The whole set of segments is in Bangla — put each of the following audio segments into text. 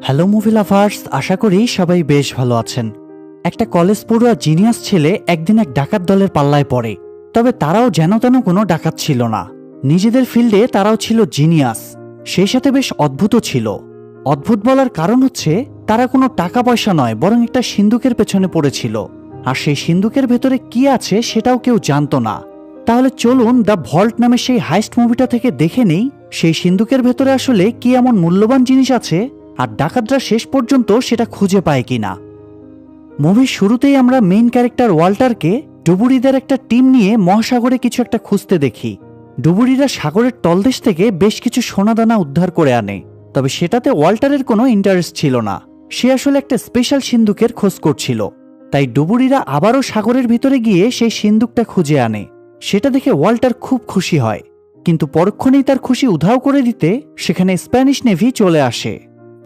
হ্যালো মুভি লাভার্স, আশা করি সবাই বেশ ভালো আছেন। একটা কলেজ পড়ুয়া জিনিয়াস ছেলে একদিন এক ডাকাত দলের পাল্লায় পড়ে। তবে তারাও যেন তেন কোনো ডাকাত ছিল না, নিজেদের ফিল্ডে তারাও ছিল জিনিয়াস, সেই সাথে বেশ অদ্ভুত ছিল। অদ্ভুত বলার কারণ হচ্ছে তারা কোনো টাকা পয়সা নয়, বরং একটা সিন্দুকের পেছনে পড়েছিল, আর সেই সিন্দুকের ভেতরে কি আছে সেটাও কেউ জানতো না। তাহলে চলুন দ্য ভল্ট নামে সেই হাইস্ট মুভিটা থেকে দেখে নেই সেই সিন্দুকের ভেতরে আসলে কি এমন মূল্যবান জিনিস আছে, আর ডাকাতরা শেষ পর্যন্ত সেটা খুঁজে পায় কিনা। মুভির শুরুতেই আমরা মেইন ক্যারেক্টার ওয়াল্টারকে ডুবুরিদের একটা টিম নিয়ে মহাসাগরে কিছু একটা খুঁজতে দেখি। ডুবুরিরা সাগরের তলদেশ থেকে বেশ কিছু সোনাদানা উদ্ধার করে আনে, তবে সেটাতে ওয়াল্টারের কোনো ইন্টারেস্ট ছিল না। সে আসলে একটা স্পেশাল সিন্দুকের খোঁজ করছিল। তাই ডুবুরিরা আবারও সাগরের ভিতরে গিয়ে সেই সিন্দুকটা খুঁজে আনে। সেটা দেখে ওয়াল্টার খুব খুশি হয়, কিন্তু পরক্ষণেই তার খুশি উধাও করে দিতে সেখানে স্প্যানিশ নেভি চলে আসে।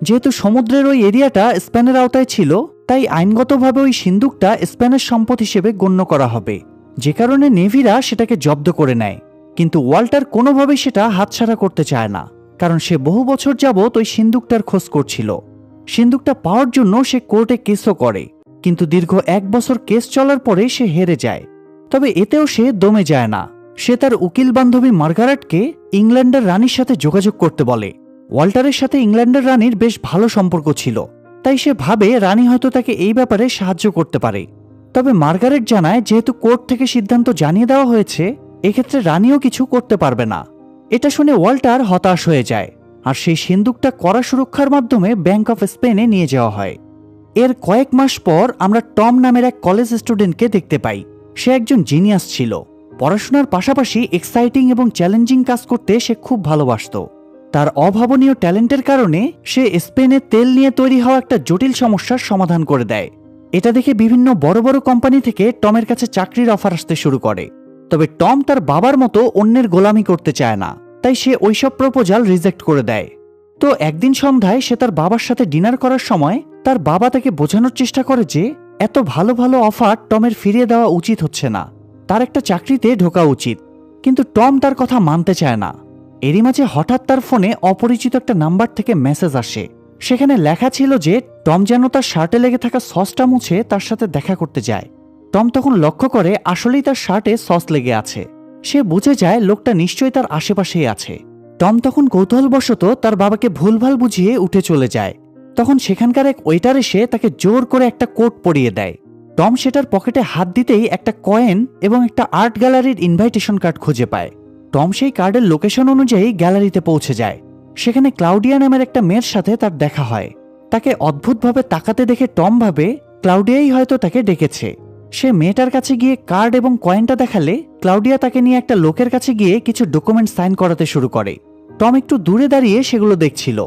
যেহেতু সমুদ্রের ওই এরিয়াটা স্পেনের আওতায় ছিল, তাই আইনগতভাবে ওই সিন্দুকটা স্পেনের সম্পদ হিসেবে গণ্য করা হবে, যে কারণে নেভিরা সেটাকে জব্দ করে নেয়। কিন্তু ওয়াল্টার কোনোভাবেই সেটা হাতছাড়া করতে চায় না, কারণ সে বহু বছর যাবৎ ওই সিন্দুকটার খোঁজ করছিল। সিন্দুকটা পাওয়ার জন্য সে কোর্টে কেসও করে, কিন্তু দীর্ঘ 1 বছর কেস চলার পরে সে হেরে যায়। তবে এতেও সে দমে যায় না। সে তার উকিল বান্ধবী মার্গারেটকে ইংল্যান্ডের রানীর সাথে যোগাযোগ করতে বলে। ওয়াল্টারের সাথে ইংল্যান্ডের রানীর বেশ ভালো সম্পর্ক ছিল, তাই সে ভাবে রানী হয়তো তাকে এই ব্যাপারে সাহায্য করতে পারে। তবে মার্গারেট জানায় যেহেতু কোর্ট থেকে সিদ্ধান্ত জানিয়ে দেওয়া হয়েছে, এক্ষেত্রে রানীও কিছু করতে পারবে না। এটা শুনে ওয়াল্টার হতাশ হয়ে যায়, আর সেই সিন্দুকটা কড়া সুরক্ষার মাধ্যমে ব্যাংক অফ স্পেনে নিয়ে যাওয়া হয়। এর কয়েক মাস পর আমরা টম নামের এক কলেজ স্টুডেন্টকে দেখতে পাই। সে একজন জিনিয়াস ছিল। পড়াশোনার পাশাপাশি এক্সাইটিং এবং চ্যালেঞ্জিং কাজ করতে সে খুব ভালোবাসত। তার অভাবনীয় ট্যালেন্টের কারণে সে স্পেনে তেল নিয়ে তৈরি হওয়া একটা জটিল সমস্যার সমাধান করে দেয়। এটা দেখে বিভিন্ন বড় বড় কোম্পানি থেকে টমের কাছে চাকরির অফার আসতে শুরু করে। তবে টম তার বাবার মতো অন্যের গোলামি করতে চায় না, তাই সে ওইসব প্রপোজাল রিজেক্ট করে দেয়। তো একদিন সন্ধ্যায় সে তার বাবার সাথে ডিনার করার সময় তার বাবা তাকে বোঝানোর চেষ্টা করে যে এত ভালো ভালো অফার টমের ফিরিয়ে দেওয়া উচিত হচ্ছে না, তার একটা চাকরিতে ঢোকা উচিত। কিন্তু টম তার কথা মানতে চায় না। এরই মাঝে হঠাৎ তার ফোনে অপরিচিত একটা নাম্বার থেকে মেসেজ আসে। সেখানে লেখা ছিল যে টম যেন তার শার্টে লেগে থাকা সসটা মুছে তার সাথে দেখা করতে যায়। টম তখন লক্ষ্য করে আসলেই তার শার্টে সস লেগে আছে। সে বুঝে যায় লোকটা নিশ্চয়ই তার আশেপাশেই আছে। টম তখন কৌতূহলবশত তার বাবাকে ভুলভাল বুঝিয়ে উঠে চলে যায়। তখন সেখানকার এক ওয়েটার এসে তাকে জোর করে একটা কোট পরিয়ে দেয়। টম সেটার পকেটে হাত দিতেই একটা কয়েন এবং একটা আর্ট গ্যালারির ইনভাইটেশন কার্ড খুঁজে পায়। টম সেই কার্ডের লোকেশন অনুযায়ী গ্যালারিতে পৌঁছে যায়। সেখানে ক্লাউডিয়া নামের একটা মেয়ের সাথে তার দেখা হয়। তাকে অদ্ভুতভাবে তাকাতে দেখে টম ভাবে ক্লাউডিয়াই হয়তো তাকে ডেকেছে। সে মেয়েটার কাছে গিয়ে কার্ড এবং কয়েনটা দেখালে ক্লাউডিয়া তাকে নিয়ে একটা লোকের কাছে গিয়ে কিছু ডকুমেন্ট সাইন করাতে শুরু করে। টম একটু দূরে দাঁড়িয়ে সেগুলো দেখছিল।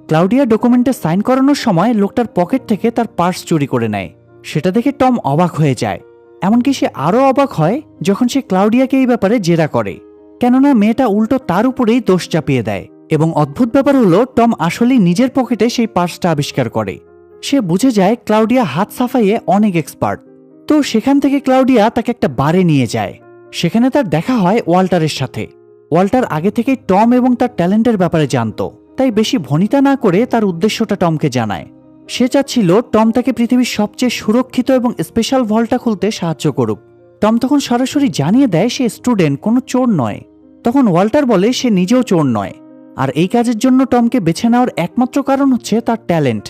ক্লাউডিয়া ডকুমেন্টে সাইন করানোর সময় লোকটার পকেট থেকে তার পার্স চুরি করে নেয়। সেটা দেখে টম অবাক হয়ে যায়। এমনকি সে আরও অবাক হয় যখন সে ক্লাউডিয়াকে এই ব্যাপারে জেরা করে, কেননা মেয়েটা উল্টো তার উপরেই দোষ চাপিয়ে দেয়। এবং অদ্ভুত ব্যাপার হলো টম আসলেই নিজের পকেটে সেই পার্সটা আবিষ্কার করে। সে বুঝে যায় ক্লাউডিয়া হাত সাফাইয়ে অনেক এক্সপার্ট। তো সেখান থেকে ক্লাউডিয়া তাকে একটা বারে নিয়ে যায়। সেখানে তার দেখা হয় ওয়াল্টারের সাথে। ওয়াল্টার আগে থেকেই টম এবং তার ট্যালেন্টের ব্যাপারে জানতো, তাই বেশি ভনিতা না করে তার উদ্দেশ্যটা টমকে জানায়। সে চাচ্ছিল টম তাকে পৃথিবীর সবচেয়ে সুরক্ষিত এবং স্পেশাল ভল্টটা খুলতে সাহায্য করুক। টম তখন সরাসরি জানিয়ে দেয় সে স্টুডেন্ট, কোনো চোর নয়। তখন ওয়াল্টার বলে সে নিজেও চোর নয়, আর এই কাজের জন্য টমকে বেছে নেওয়ার একমাত্র কারণ হচ্ছে তার ট্যালেন্ট।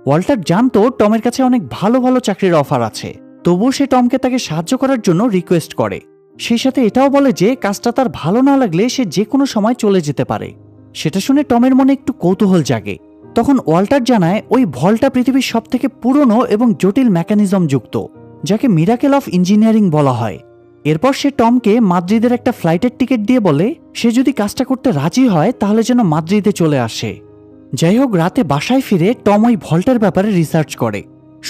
ওয়াল্টার জানতো টমের কাছে অনেক ভালো ভালো চাকরির অফার আছে, তবুও সে টমকে তাকে সাহায্য করার জন্য রিকোয়েস্ট করে। সেই সাথে এটাও বলে যে কাজটা তার ভালো না লাগলে সে যে কোনো সময় চলে যেতে পারে। সেটা শুনে টমের মনে একটু কৌতূহল জাগে। তখন ওয়াল্টার জানায় ওই ভল্টটা পৃথিবীর সবথেকে পুরনো এবং জটিল মেকানিজম যুক্ত, যাকে মিরাকেল অফ ইঞ্জিনিয়ারিং বলা হয়। এরপর সে টমকে মাদ্রিদের একটা ফ্লাইটের টিকিট দিয়ে বলে সে যদি কাজটা করতে রাজি হয় তাহলে যেন মাদ্রিদে চলে আসে। যাই হোক, রাতে বাসায় ফিরে টম ওই ভল্টের ব্যাপারে রিসার্চ করে।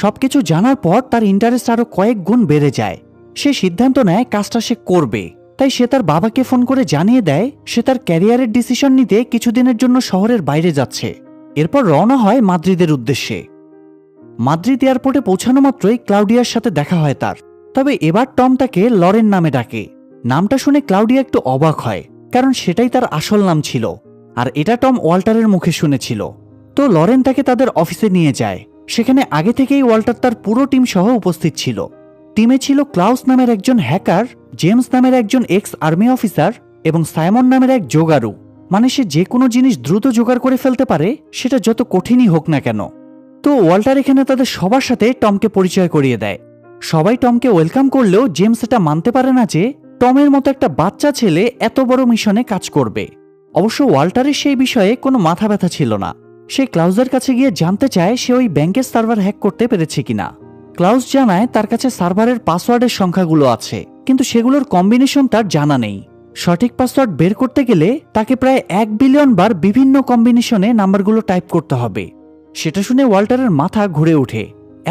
সবকিছু জানার পর তার ইন্টারেস্ট আরো কয়েক গুণ বেড়ে যায়। সে সিদ্ধান্ত নেয় কাজটা সে করবে। তাই সে তার বাবাকে ফোন করে জানিয়ে দেয় সে তার ক্যারিয়ারের ডিসিশন নিতে কিছুদিনের জন্য শহরের বাইরে যাচ্ছে। এরপর রওনা হয় মাদ্রিদের উদ্দেশ্যে। মাদ্রিদ এয়ারপোর্টে পৌঁছানো মাত্রই ক্লাউডিয়ার সাথে দেখা হয় তার। তবে এবার টম তাকে লরেন নামে ডাকে। নামটা শুনে ক্লাউডিয়া একটু অবাক হয়, কারণ সেটাই তার আসল নাম ছিল, আর এটা টম ওয়াল্টারের মুখে শুনেছিল। তো লরেন তাকে তাদের অফিসে নিয়ে যায়। সেখানে আগে থেকেই ওয়াল্টার তার পুরো টিম সহ উপস্থিত ছিল। টিমে ছিল ক্লাউস নামের একজন হ্যাকার, জেমস নামের একজন এক্স আর্মি অফিসার এবং সাইমন নামের এক যোগাড়ু। মানে সে যে কোনো জিনিস দ্রুত জোগাড় করে ফেলতে পারে, সেটা যত কঠিনই হোক না কেন। তো ওয়াল্টার এখানে তাদের সবার সাথে টমকে পরিচয় করিয়ে দেয়। সবাই টমকে ওয়েলকাম করলেও জেমস এটা মানতে পারে না যে টমের মতো একটা বাচ্চা ছেলে এত বড় মিশনে কাজ করবে। অবশ্য ওয়াল্টারের সেই বিষয়ে কোনো মাথা ব্যথা ছিল না। সে ক্লাউসের কাছে গিয়ে জানতে চায় সে ওই ব্যাংকের সার্ভার হ্যাক করতে পেরেছে কিনা। ক্লাউস জানায় তার কাছে সার্ভারের পাসওয়ার্ডের সংখ্যাগুলো আছে, কিন্তু সেগুলোর কম্বিনেশন তার জানা নেই। সঠিক পাসওয়ার্ড বের করতে গেলে তাকে প্রায় 1 বিলিয়ন বার বিভিন্ন কম্বিনেশনে নাম্বারগুলো টাইপ করতে হবে। সেটা শুনে ওয়াল্টারের মাথা ঘুরে ওঠে।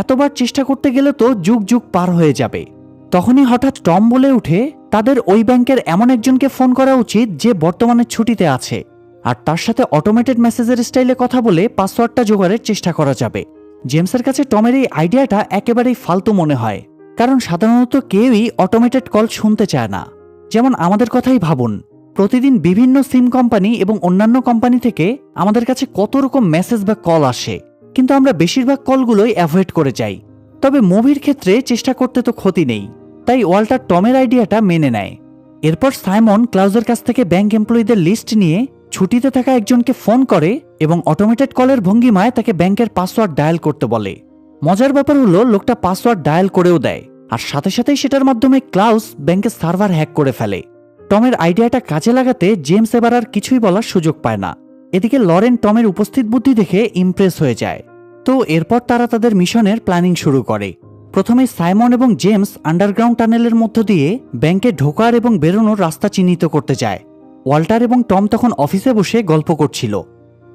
এতবার চেষ্টা করতে গেলে তো যুগ যুগ পার হয়ে যাবে। তখনই হঠাৎ টম বলে উঠে তাদের ওই ব্যাংকের এমন একজনকে ফোন করা উচিত যে বর্তমানে ছুটিতে আছে, আর তার সাথে অটোমেটেড মেসেজের স্টাইলে কথা বলে পাসওয়ার্ডটা জোগাড়ের চেষ্টা করা যাবে। জেমসের কাছে টমের এই আইডিয়াটা একেবারেই ফালতু মনে হয়, কারণ সাধারণত কেউই অটোমেটেড কল শুনতে চায় না। যেমন আমাদের কথাই ভাবুন, প্রতিদিন বিভিন্ন সিম কোম্পানি এবং অন্যান্য কোম্পানি থেকে আমাদের কাছে কত রকম মেসেজ বা কল আসে, কিন্তু আমরা বেশিরভাগ কলগুলোই অ্যাভয়েড করে যাই। তবে মুভির ক্ষেত্রে চেষ্টা করতে তো ক্ষতি নেই, তাই ওয়াল্টার টমের আইডিয়াটা মেনে নেয়। এরপর সাইমন ক্লাউজের কাছ থেকে ব্যাংক এমপ্লয়ীদের লিস্ট নিয়ে ছুটিতে থাকা একজনকে ফোন করে এবং অটোমেটেড কলের ভঙ্গিমায় তাকে ব্যাংকের পাসওয়ার্ড ডায়াল করতে বলে। মজার ব্যাপার হলো লোকটা পাসওয়ার্ড ডায়াল করেও দেয়, আর সাথে সাথেই সেটার মাধ্যমে ক্লাউস ব্যাংকের সার্ভার হ্যাক করে ফেলে। টমের আইডিয়াটা কাজে লাগাতে জেমস এবার আর কিছুই বলার সুযোগ পায় না। এদিকে লরেন টমের উপস্থিত বুদ্ধি দেখে ইমপ্রেস হয়ে যায়। তো এরপর তারা তাদের মিশনের প্ল্যানিং শুরু করে। প্রথমে সাইমন এবং জেমস আন্ডারগ্রাউন্ড টানেলের মধ্য দিয়ে ব্যাংকে ঢোকার এবং বেরোনোর রাস্তা চিহ্নিত করতে যায়। ওয়াল্টার এবং টম তখন অফিসে বসে গল্প করছিল।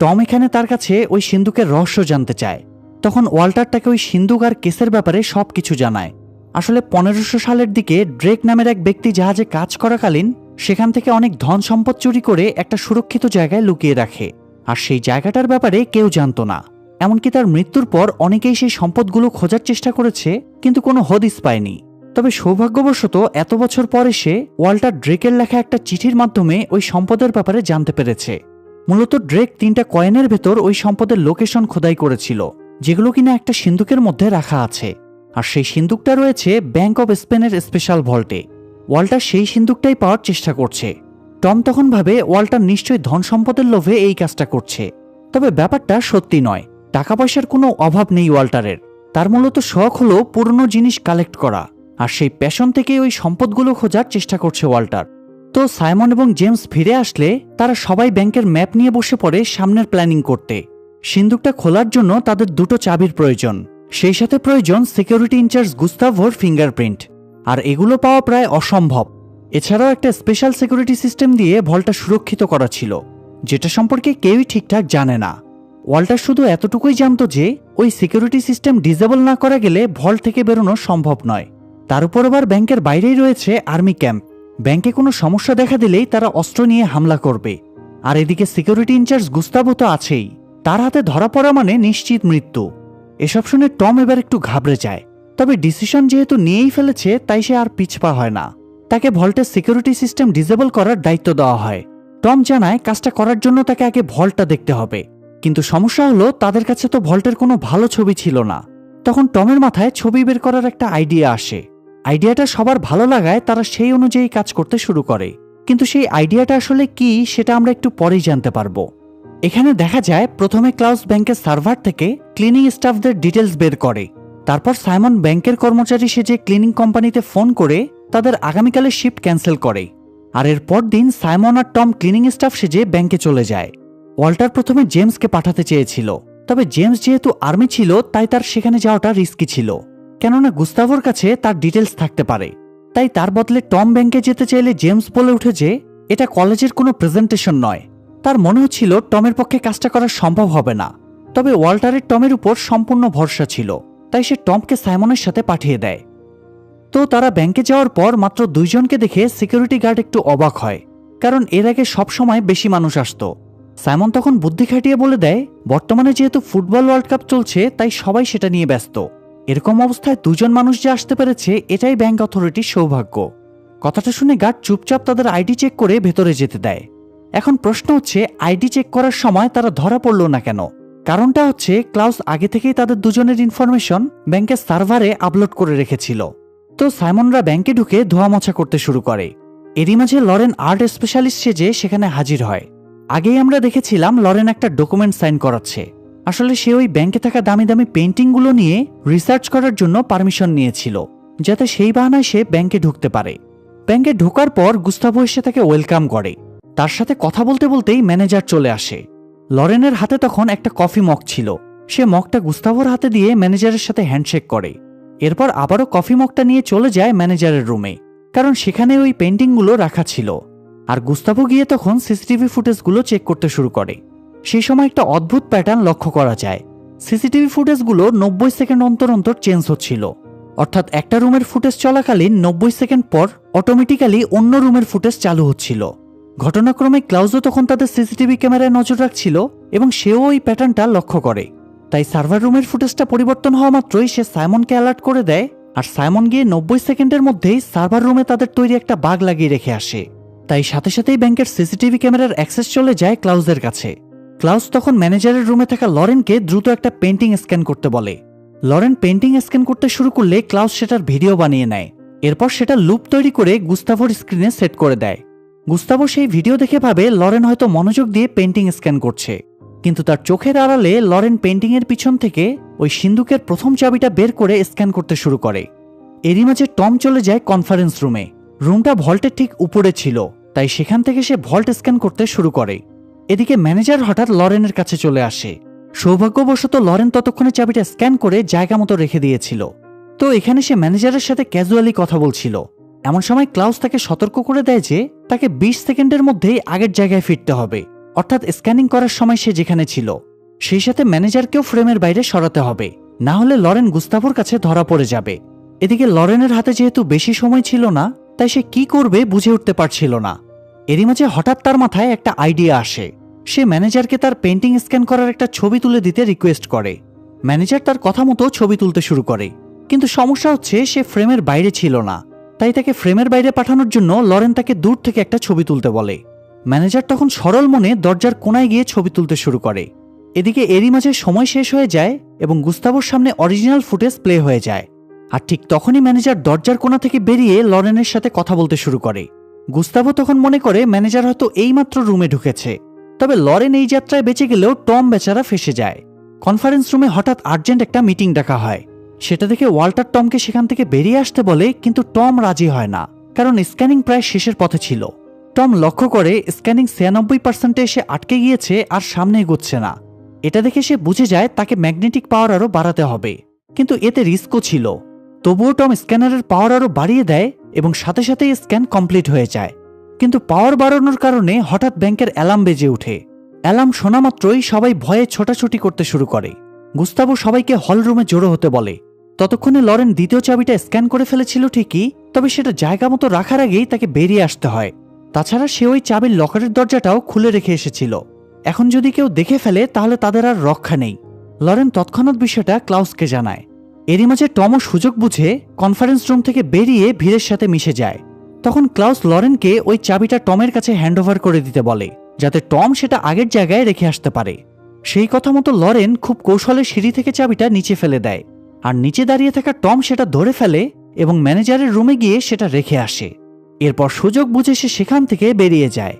টম এখানে তার কাছে ওই সিন্দুকের রহস্য জানতে চায়। তখন ওয়াল্টার তাকে ওই সিন্দুক আর কেসের ব্যাপারে সবকিছু জানায়। আসলে 1500 সালের দিকে ড্রেক নামের এক ব্যক্তি জাহাজে কাজ করাকালীন সেখান থেকে অনেক ধন সম্পদ চুরি করে একটা সুরক্ষিত জায়গায় লুকিয়ে রাখে, আর সেই জায়গাটার ব্যাপারে কেউ জানত না। এমনকি তার মৃত্যুর পর অনেকেই সেই সম্পদগুলো খোঁজার চেষ্টা করেছে, কিন্তু কোনো হদিস পায়নি। তবে সৌভাগ্যবশত এত বছর পর এসে ওয়াল্টার ড্রেকের লেখা একটা চিঠির মাধ্যমে ওই সম্পদের ব্যাপারে জানতে পেরেছে। মূলত ড্রেক 3টা কয়েনের ভেতর ওই সম্পদের লোকেশন খোদাই করেছিল, যেগুলো কিনা একটা সিন্দুকের মধ্যে রাখা আছে, আর সেই সিন্দুকটা রয়েছে ব্যাংক অব স্পেনের স্পেশাল ভল্টে। ওয়াল্টার সেই সিন্দুকটাই পাওয়ার চেষ্টা করছে। টম তখন ভাবে ওয়াল্টার নিশ্চয়ই ধন সম্পদের লোভে এই কাজটা করছে। তবে ব্যাপারটা সত্যি নয়। টাকা পয়সার কোনো অভাব নেই ওয়াল্টারের। তার মূলত শখ হলো পুরনো জিনিস কালেক্ট করা, আর সেই প্যাশন থেকে ওই সম্পদগুলো খোঁজার চেষ্টা করছে ওয়াল্টার। তো সাইমন এবং জেমস ফিরে আসলে তারা সবাই ব্যাংকের ম্যাপ নিয়ে বসে পড়ে সামনের প্ল্যানিং করতে। সিন্দুকটা খোলার জন্য তাদের 2টো চাবির প্রয়োজন, সেই সাথে প্রয়োজন সিকিউরিটি ইনচার্জ গুস্তাভোর ফিঙ্গারপ্রিন্ট, আর এগুলো পাওয়া প্রায় অসম্ভব। এছাড়াও একটা স্পেশাল সিকিউরিটি সিস্টেম দিয়ে ভল্টটা সুরক্ষিত করা ছিল, যেটা সম্পর্কে কেউই ঠিকঠাক জানে না। ওয়াল্টার শুধু এতটুকুই জানত যে ওই সিকিউরিটি সিস্টেম ডিসেবল না করা গেলে ভল্ট থেকে বেরোনো সম্ভব নয়। তার উপর আবার ব্যাংকের বাইরেই রয়েছে আর্মি ক্যাম্প। ব্যাংকে কোনো সমস্যা দেখা দিলেই তারা অস্ত্র নিয়ে হামলা করবে। আর এদিকে সিকিউরিটি ইনচার্জ গুস্তাভো তো আছেই, তার হাতে ধরা পড়া মানে নিশ্চিত মৃত্যু। এসব শুনে টম এবার একটু ঘাবড়ে যায়। তবে ডিসিশন যেহেতু নিয়েই ফেলেছে, তাই সে আর পিছপা হয় না। তাকে ভল্টের সিকিউরিটি সিস্টেম ডিসেবল করার দায়িত্ব দেওয়া হয়। টম জানায় কাজটা করার জন্য তাকে আগে ভল্টটা দেখতে হবে, কিন্তু সমস্যা হলো তাদের কাছে তো ভল্টের কোনো ভালো ছবি ছিল না। তখন টমের মাথায় ছবি বের করার একটা আইডিয়া আসে। আইডিয়াটা সবার ভালো লাগায় তারা সেই অনুযায়ী কাজ করতে শুরু করে, কিন্তু সেই আইডিয়াটা আসলে কি সেটা আমরা একটু পরেই জানতে পারবো। এখানে দেখা যায় প্রথমে ক্লাউস ব্যাংকের সার্ভার থেকে ক্লিনিং স্টাফদের ডিটেলস বের করে। তারপর সাইমন ব্যাংকের কর্মচারী সেজে ক্লিনিং কোম্পানিতে ফোন করে তাদের আগামীকালের শিফট ক্যান্সেল করে। আর এর পর দিন সাইমন আর টম ক্লিনিং স্টাফ সেজে ব্যাংকে চলে যায়। ওয়াল্টার প্রথমে জেমসকে পাঠাতে চেয়েছিল, তবে জেমস যেহেতু আর্মি ছিল তাই তার সেখানে যাওয়াটা রিস্কি ছিল, কেননা গুস্তাভোর কাছে তার ডিটেলস থাকতে পারে। তাই তার বদলে টম ব্যাংকে যেতে চাইলে জেমস বলে উঠে যে এটা কলেজের কোনো প্রেজেন্টেশন নয়। তার মনে হচ্ছিল টমের পক্ষে কাজটা করা সম্ভব হবে না। তবে ওয়াল্টারের টমের উপর সম্পূর্ণ ভরসা ছিল, তাই সে টমকে সাইমনের সাথে পাঠিয়ে দেয়। তো তারা ব্যাংকে যাওয়ার পর মাত্র 2 জনকে দেখে সিকিউরিটি গার্ড একটু অবাক হয়, কারণ এর আগে সবসময় বেশি মানুষ আসতো। সাইমন তখন বুদ্ধি খাটিয়ে বলে দেয় বর্তমানে যেহেতু ফুটবল ওয়ার্ল্ড কাপ চলছে তাই সবাই সেটা নিয়ে ব্যস্ত। এরকম অবস্থায় 2 জন মানুষ যে আসতে পেরেছে এটাই ব্যাংক অথরিটির সৌভাগ্য। কথাটা শুনে গার্ড চুপচাপ তাদের আইডি চেক করে ভেতরে যেতে দেয়। এখন প্রশ্ন হচ্ছে আইডি চেক করার সময় তারা ধরা পড়ল না কেন। কারণ এর আগে সবসময় বেশি মানুষ আসতো। সাইমন তখন বুদ্ধি খাটিয়ে বলে দেয় বর্তমানে যেহেতু ফুটবল ওয়ার্ল্ড কাপ চলছে তাই সবাই সেটা নিয়ে ব্যস্ত। এরকম অবস্থায় 2 জন মানুষ যে আসতে পেরেছে এটাই ব্যাংক অথরিটির সৌভাগ্য। কথাটা শুনে গার্ড চুপচাপ তাদের আইডি চেক করে ভেতরে যেতে দেয়। কারণটা হচ্ছে ক্লাউস আগে থেকেই তাদের দুজনের ইনফরমেশন ব্যাংকের সার্ভারে আপলোড করে রেখেছিল। তো সাইমনরা ব্যাংকে ঢুকে ধোয়া মোছা করতে শুরু করে। এরই মাঝে লরেন আর্ট স্পেশালিস্ট সেজে সেখানে হাজির হয়। আগেই আমরা দেখেছিলাম লরেন একটা ডকুমেন্ট সাইন করাচ্ছে। আসলে সে ওই ব্যাংকে থাকা দামি দামি পেন্টিংগুলো নিয়ে রিসার্চ করার জন্য পারমিশন নিয়েছিল, যাতে সেই বাহানায় সে ব্যাংকে ঢুকতে পারে। ব্যাংকে ঢোকার পর গুস্তাভো এসে তাকে ওয়েলকাম করে। তার সাথে কথা বলতে বলতেই ম্যানেজার চলে আসে। লরেনের হাতে তখন একটা কফি মগ ছিল। সে মগটা গুস্তাভোর হাতে দিয়ে ম্যানেজারের সাথে হ্যান্ডশেক করে। এরপর আবারও কফি মগটা নিয়ে চলে যায় ম্যানেজারের রুমে, কারণ সেখানে ওই পেন্টিংগুলো রাখা ছিল। আর গুস্তাভো গিয়ে তখন সিসিটিভি ফুটেজগুলো চেক করতে শুরু করে। সেই সময় একটা অদ্ভুত প্যাটার্ন লক্ষ্য করা যায়। সিসিটিভি ফুটেজগুলো 90 সেকেন্ড অন্তর অন্তর চেঞ্জ হচ্ছিল। অর্থাৎ একটা রুমের ফুটেজ চলাকালীন 90 সেকেন্ড পর অটোমেটিক্যালি অন্য রুমের ফুটেজ চালু হচ্ছিল। ঘটনাক্রমে ক্লাউজও তখন তাদের সিসিটিভি ক্যামেরায় নজর রাখছিল এবং সেও ওই প্যাটার্নটা লক্ষ্য করে। তাই সার্ভার রুমের ফুটেজটা পরিবর্তন হওয়া মাত্রই সে সাইমনকে অ্যালার্ট করে দেয়। আর সাইমন গিয়ে 90 সেকেন্ডের মধ্যেই সার্ভার রুমে তাদের তৈরি একটা বাগ লাগিয়ে রেখে আসে। তাই সাথে সাথেই ব্যাংকের সিসিটিভি ক্যামেরার অ্যাক্সেস চলে যায় ক্লাউজের কাছে। ক্লাউজ তখন ম্যানেজারের রুমে থাকা লরেনকে দ্রুত একটা পেন্টিং স্ক্যান করতে বলে। লরেন পেন্টিং স্ক্যান করতে শুরু করলে ক্লাউজ সেটার ভিডিও বানিয়ে নেয়। এরপর সেটা লুপ তৈরি করে গুস্তাভোর স্ক্রিনে সেট করে দেয়। গুস্তাভো সেই ভিডিও দেখে ভাবে লরেন হয়তো মনোযোগ দিয়ে পেন্টিং স্ক্যান করছে, কিন্তু তার চোখের আড়ালে লরেন পেন্টিংয়ের পিছন থেকে ওই সিন্দুকের প্রথম চাবিটা বের করে স্ক্যান করতে শুরু করে। এরই মাঝে টম চলে যায় কনফারেন্স রুমে। রুমটা ভল্টের ঠিক উপরে ছিল, তাই সেখান থেকে সে ভল্ট স্ক্যান করতে শুরু করে। এদিকে ম্যানেজার হঠাৎ লরেনের কাছে চলে আসে। সৌভাগ্যবশত লরেন ততক্ষণে চাবিটা স্ক্যান করে জায়গা মতো রেখে দিয়েছিল। তো এখানে সে ম্যানেজারের সাথে ক্যাজুয়ালি কথা বলছিল। এমন সময় ক্লাউস তাকে সতর্ক করে দেয় যে তাকে 20 সেকেন্ডের মধ্যেই আগের জায়গায় ফিরতে হবে, অর্থাৎ স্ক্যানিং করার সময় সে যেখানে ছিল। সেই সাথে ম্যানেজারকেও ফ্রেমের বাইরে সরাতে হবে, না হলে লরেন গুস্তাভোর কাছে ধরা পড়ে যাবে। এদিকে লরেনের হাতে যেহেতু বেশি সময় ছিল না, তাই সে কি করবে বুঝে উঠতে পারছিল না। এরই মাঝে হঠাৎ তার মাথায় একটা আইডিয়া আসে। সে ম্যানেজারকে তার পেন্টিং স্ক্যান করার একটা ছবি তুলে দিতে রিকোয়েস্ট করে। ম্যানেজার তার কথা মতো ছবি তুলতে শুরু করে, কিন্তু সমস্যা হচ্ছে সে ফ্রেমের বাইরে ছিল না। তাই তাকে ফ্রেমের বাইরে পাঠানোর জন্য লরেন তাকে দূর থেকে একটা ছবি তুলতে বলে। ম্যানেজার তখন সরল মনে দরজার কোনায় গিয়ে ছবি তুলতে শুরু করে। এদিকে এরই মাঝে সময় শেষ হয়ে যায় এবং গুস্তাভোর সামনে অরিজিনাল ফুটেজ প্লে হয়ে যায়। আর ঠিক তখনই ম্যানেজার দরজার কোণা থেকে বেরিয়ে লরেনের সাথে কথা বলতে শুরু করে। গুস্তাভো তখন মনে করে ম্যানেজার হয়তো এইমাত্র রুমে ঢুকেছে। তবে লরেন এই যাত্রায় বেঁচে গেলেও টম বেচারা ফেসে যায়। কনফারেন্স রুমে হঠাৎ আর্জেন্ট একটা মিটিং ডাকা হয়। সেটা দেখে ওয়াল্টার টমকে সেখান থেকে বেরিয়ে আসতে বলে, কিন্তু টম রাজি হয় না, কারণ স্ক্যানিং প্রায় শেষের পথে ছিল। টম লক্ষ্য করে স্ক্যানিং 96% এসে আটকে গিয়েছে আর সামনে এগোচ্ছে না। এটা দেখে সে বুঝে যায় তাকে ম্যাগনেটিক পাওয়ার আরও বাড়াতে হবে, কিন্তু এতে রিস্কও ছিল। তবুও টম স্ক্যানারের পাওয়ার আরও বাড়িয়ে দেয় এবং সাথে সাথেই স্ক্যান কমপ্লিট হয়ে যায়। কিন্তু পাওয়ার বাড়ানোর কারণে হঠাৎ ব্যাংকের অ্যালার্ম বেজে ওঠে। অ্যালার্ম শোনা মাত্রই সবাই ভয়ে ছোটাছুটি করতে শুরু করে। গুস্তাভো সবাইকে হল রুমে জড়ো হতে বলে। ততক্ষণে লরেন দ্বিতীয় চাবিটা স্ক্যান করে ফেলেছিল ঠিকই, তবে সেটা জায়গা মতো রাখার আগেই তাকে বেরিয়ে আসতে হয়। তাছাড়া সে ওই চাবির লকারের দরজাটাও খুলে রেখে এসেছিল। এখন যদি কেউ দেখে ফেলে তাহলে তাদের আর রক্ষা নেই। লরেন তৎক্ষণাৎ বিষয়টা ক্লাউসকে জানায়। এরই মাঝে টমও সুযোগ বুঝে কনফারেন্স রুম থেকে বেরিয়ে ভিড়ের সাথে মিশে যায়। তখন ক্লাউস লরেনকে ওই চাবিটা টমের কাছে হ্যান্ডওভার করে দিতে বলে, যাতে টম সেটা আগের জায়গায় রেখে আসতে পারে। সেই কথা মতো লরেন খুব কৌশলে সিঁড়ি থেকে চাবিটা নিচে ফেলে দেয়, আর নিচে দাঁড়িয়ে থাকা টম সেটা ধরে ফেলে এবং ম্যানেজারের রুমে গিয়ে সেটা রেখে আসে। এরপর সুযোগ বুঝে সে সেখান থেকে বেরিয়ে যায়।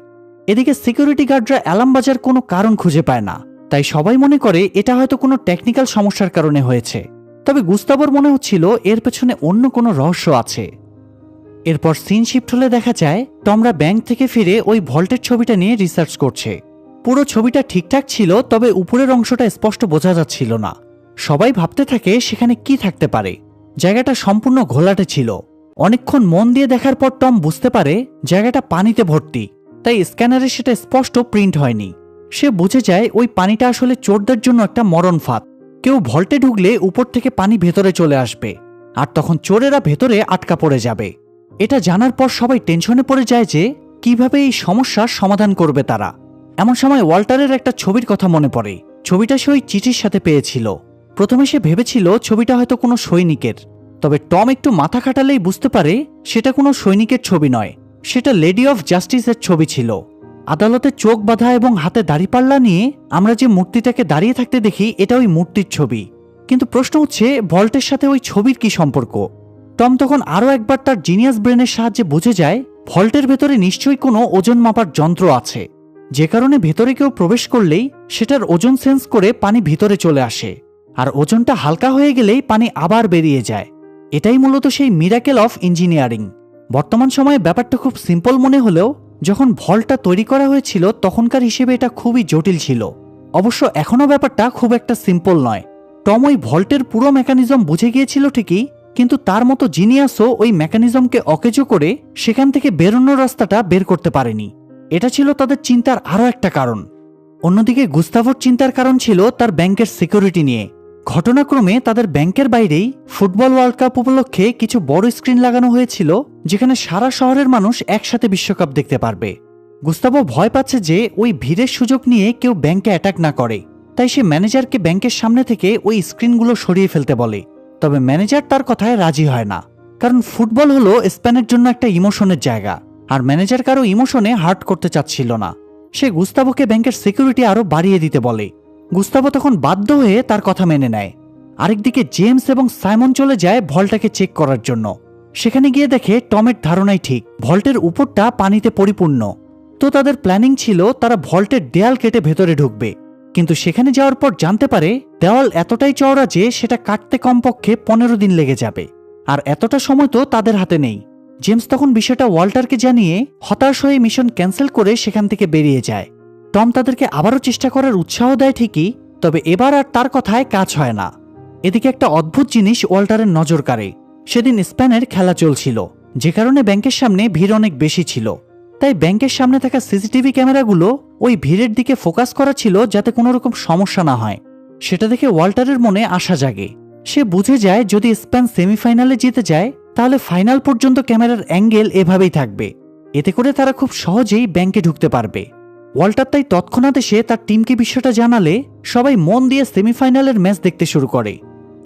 এদিকে সিকিউরিটি গার্ডরা অ্যালার্ম বাজার কোনো কারণ খুঁজে পায় না, তাই সবাই মনে করে এটা হয়তো কোনো টেকনিক্যাল সমস্যার কারণে হয়েছে। তবে গুস্তাভোর মনে হচ্ছিল এর পেছনে অন্য কোনো রহস্য আছে। এরপর সিন শিফট হলে দেখা যায় টমরা ব্যাংক থেকে ফিরে ওই ভল্টের ছবিটা নিয়ে রিসার্চ করছে। পুরো ছবিটা ঠিকঠাক ছিল, তবে উপরের অংশটা স্পষ্ট বোঝা যাচ্ছিল না। সবাই ভাবতে থাকে সেখানে কি থাকতে পারে। জায়গাটা সম্পূর্ণ ঘোলাটে ছিল। অনেকক্ষণ মন দিয়ে দেখার পর টম বুঝতে পারে জায়গাটা পানিতে ভর্তি, তাই স্ক্যানারে সেটা স্পষ্ট প্রিন্ট হয়নি। সে বুঝে যায় ওই পানিটা আসলে চোরদের জন্য একটা মরণ ফাঁদ। কেউ ভল্টে ঢুকলে উপর থেকে পানি ভেতরে চলে আসবে, আর তখন চোরেরা ভেতরে আটকা পড়ে যাবে। এটা জানার পর সবাই টেনশনে পড়ে যায় যে কিভাবে এই সমস্যার সমাধান করবে তারা। এমন সময় ওয়াল্টারের একটা ছবির কথা মনে পড়ে। ছবিটা সে ওই চিঠির সাথে পেয়েছিল। প্রথমে সে ভেবেছিল ছবিটা হয়তো কোনো সৈনিকের, তবে টম একটু মাথা খাটালেই বুঝতে পারে সেটা কোনো সৈনিকের ছবি নয়, সেটা লেডি অফ জাস্টিসের ছবি ছিল। আদালতে চোখ বাঁধা এবং হাতে দাড়িপাল্লা নিয়ে আমরা যে মূর্তিটাকে দাঁড়িয়ে থাকতে দেখি এটা ওই মূর্তির ছবি। কিন্তু প্রশ্ন হচ্ছে ভল্টের সাথে ওই ছবির কি সম্পর্ক? টম তখন আরও একবার তার জিনিয়াস ব্রেনের সাহায্যে বুঝে যায় ভল্টের ভেতরে নিশ্চয়ই কোনো ওজন মাপার যন্ত্র আছে, যে কারণে ভেতরে কেউ প্রবেশ করলেই সেটার ওজন সেন্স করে পানি ভিতরে চলে আসে, আর ওজনটা হালকা হয়ে গেলেই পানি আবার বেরিয়ে যায়। এটাই মূলত সেই মিরাকেল অফ ইঞ্জিনিয়ারিং। বর্তমান সময়ে ব্যাপারটা খুব সিম্পল মনে হলেও যখন ভল্টটা তৈরি করা হয়েছিল তখনকার হিসেবে এটা খুবই জটিল ছিল। অবশ্য এখনও ব্যাপারটা খুব একটা সিম্পল নয়। টম ওই ভল্টের পুরো মেকানিজম বুঝে গিয়েছিল ঠিকই, কিন্তু তার মতো জিনিয়াসও ওই মেকানিজমকে অকেজো করে সেখান থেকে বেরোনোর রাস্তাটা বের করতে পারেনি। এটা ছিল তাদের চিন্তার আরও একটা কারণ। অন্যদিকে গুস্তাভোর চিন্তার কারণ ছিল তার ব্যাংকের সিকিউরিটি নিয়ে। ঘটনাক্রমে তাদের ব্যাংকের বাইরেই ফুটবল ওয়ার্ল্ড কাপ উপলক্ষে কিছু বড় স্ক্রিন লাগানো হয়েছিল, যেখানে সারা শহরের মানুষ একসাথে বিশ্বকাপ দেখতে পারবে। গুস্তাভো ভয় পাচ্ছে যে ওই ভিড়ের সুযোগ নিয়ে কেউ ব্যাংকে অ্যাটাক না করে, তাই সে ম্যানেজারকে ব্যাংকের সামনে থেকে ওই স্ক্রিনগুলো সরিয়ে ফেলতে বলে। তবে ম্যানেজার তার কথায় রাজি হয় না, কারণ ফুটবল হলো স্পেনের জন্য একটা ইমোশনের জায়গা, আর ম্যানেজার কারো ইমোশনে হার্ট করতে চাচ্ছিল না। সে গুস্তাভোকে ব্যাংকের সিকিউরিটি আরও বাড়িয়ে দিতে বলে। গুস্তাভো তখন বাধ্য হয়ে তার কথা মেনে নেয়। আরেকদিকে জেমস এবং সাইমন চলে যায় ভল্টটাকে চেক করার জন্য। সেখানে গিয়ে দেখে টমের ধারণাই ঠিক, ভল্টের উপরটা পানিতে পরিপূর্ণ। তো তাদের প্ল্যানিং ছিল তারা ভল্টের দেয়াল কেটে ভেতরে ঢুকবে, কিন্তু সেখানে যাওয়ার পর জানতে পারে দেওয়াল এতটাই চওড়া যে সেটা কাটতে কমপক্ষে 15 দিন লেগে যাবে, আর এতটা সময় তো তাদের হাতে নেই। জেমস তখন বিষয়টা ওয়াল্টারকে জানিয়ে হতাশ হয়ে মিশন ক্যান্সেল করে সেখান থেকে বেরিয়ে যায়। টম তাদেরকে আবারও চেষ্টা করার উৎসাহ দেয় ঠিকই, তবে এবার আর তার কথায় কাজ হয় না। এদিকে একটা অদ্ভুত জিনিস ওয়াল্টারের নজর কাড়ে। সেদিন স্পেনের খেলা চলছিল, যে কারণে ব্যাংকের সামনে ভিড় অনেক বেশি ছিল। তাই ব্যাংকের সামনে থাকা সিসিটিভি ক্যামেরাগুলো ওই ভিড়ের দিকে ফোকাস করা ছিল যাতে কোনো রকম সমস্যা না হয়। সেটা দেখে ওয়াল্টারের মনে আশা জাগে। সে বুঝে যায় যদি স্পেন সেমিফাইনালে জিতে যায় তাহলে ফাইনাল পর্যন্ত ক্যামেরার অ্যাঙ্গেল এভাবেই থাকবে, এতে করে তারা খুব সহজেই ব্যাংকে ঢুকতে পারবে। ওয়াল্টার তাই তৎক্ষণাৎ এসে তার টিমকে বিষয়টা জানালে সবাই মন দিয়ে সেমিফাইনালের ম্যাচ দেখতে শুরু করে।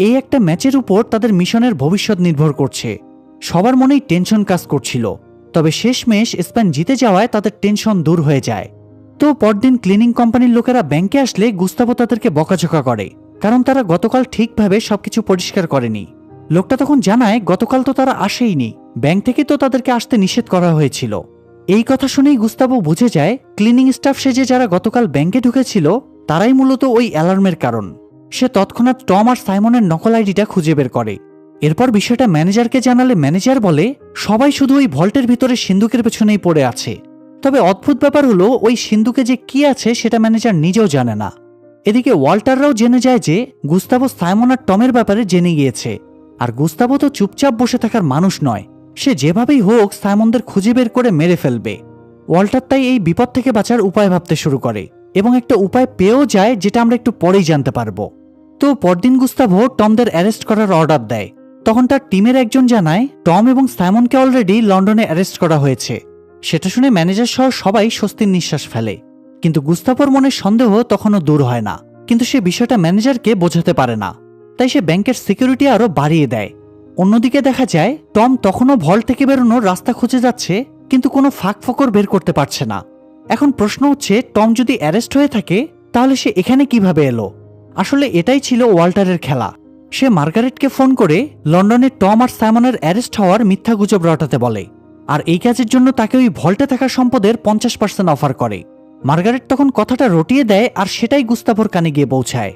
এই একটা ম্যাচের উপর তাদের মিশনের ভবিষ্যৎ নির্ভর করছে। সবার মনেই টেনশন কাজ করছিল, তবে শেষমেশ স্পেন জিতে যাওয়ায় তাদের টেনশন দূর হয়ে যায়। তো পরদিন ক্লিনিং কোম্পানির লোকেরা ব্যাংকে আসলে গুস্তাভো তাদেরকে বকাঝকা করে, কারণ তারা গতকাল ঠিকভাবে সবকিছু পরিষ্কার করেনি। লোকটা তখন জানায় গতকাল তো তারা আসেইনি, ব্যাংক থেকে তো তাদেরকে আসতে নিষেধ করা হয়েছিল। এই কথা শুনেই গুস্তাভো বুঝে যায় ক্লিনিং স্টাফ সেজে যারা গতকাল ব্যাংকে ঢুকেছিল তারাই মূলত ওই অ্যালার্মের কারণ। সে তৎক্ষণাৎ টম আর সাইমনের নকল আইডিটা খুঁজে বের করে। এরপর বিষয়টা ম্যানেজারকে জানালে ম্যানেজার বলে সবাই শুধু ওই ভল্টের ভিতরে সিন্দুকের পেছনেই পড়ে আছে। তবে অদ্ভুত ব্যাপার হলো ওই সিন্দুকে যে কি আছে সেটা ম্যানেজার নিজেও জানে না। এদিকে ওয়াল্টাররাও জেনে যায় যে গুস্তাভো সাইমন আর টমের ব্যাপারে জেনে গিয়েছে, আর গুস্তাভো তো চুপচাপ বসে থাকার মানুষ নয়, সে যেভাবেই হোক সাইমনদের খুঁজে বের করে মেরে ফেলবে। ওয়াল্টার তাই এই বিপদ থেকে বাঁচার উপায় ভাবতে শুরু করে এবং একটা উপায় পেয়েও যায়, যেটা আমরা একটু পরেই জানতে পারবো। তো পরদিন গুস্তাভো টমদের অ্যারেস্ট করার অর্ডার দেয়। তখন তার টিমের একজন জানায় টম এবং সাইমনকে অলরেডি লন্ডনে অ্যারেস্ট করা হয়েছে। সেটা শুনে ম্যানেজার সহ সবাই স্বস্তির নিঃশ্বাস ফেলে, কিন্তু গুস্তাভোর মনে সন্দেহ তখনও দূর হয় না। কিন্তু সে বিষয়টা ম্যানেজারকে বোঝাতে পারে না, তাই সে ব্যাংকের সিকিউরিটি আরও বাড়িয়ে দেয়। অন্যদিকে দেখা যায় টম তখনও ভল্ট থেকে বেরোনোর রাস্তা খুঁজে যাচ্ছে, কিন্তু কোনো ফাঁক ফোকর বের করতে পারছে না। এখন প্রশ্ন হচ্ছে টম যদি অ্যারেস্ট হয়ে থাকে তাহলে সে এখানে কিভাবে এলো? আসলে এটাই ছিল ওয়াল্টারের খেলা। সে মার্গারেটকে ফোন করে লন্ডনে টম আর সাইমনের অ্যারেস্ট হওয়ার মিথ্যা গুজব রটাতে বলে, আর এই কাজের জন্য তাকে ওই ভল্টে থাকা সম্পদের 50% অফার করে। মার্গারেট তখন কথাটা রটিয়ে দেয় আর সেটাই গুস্তাভোর কানে গিয়ে পৌঁছায়।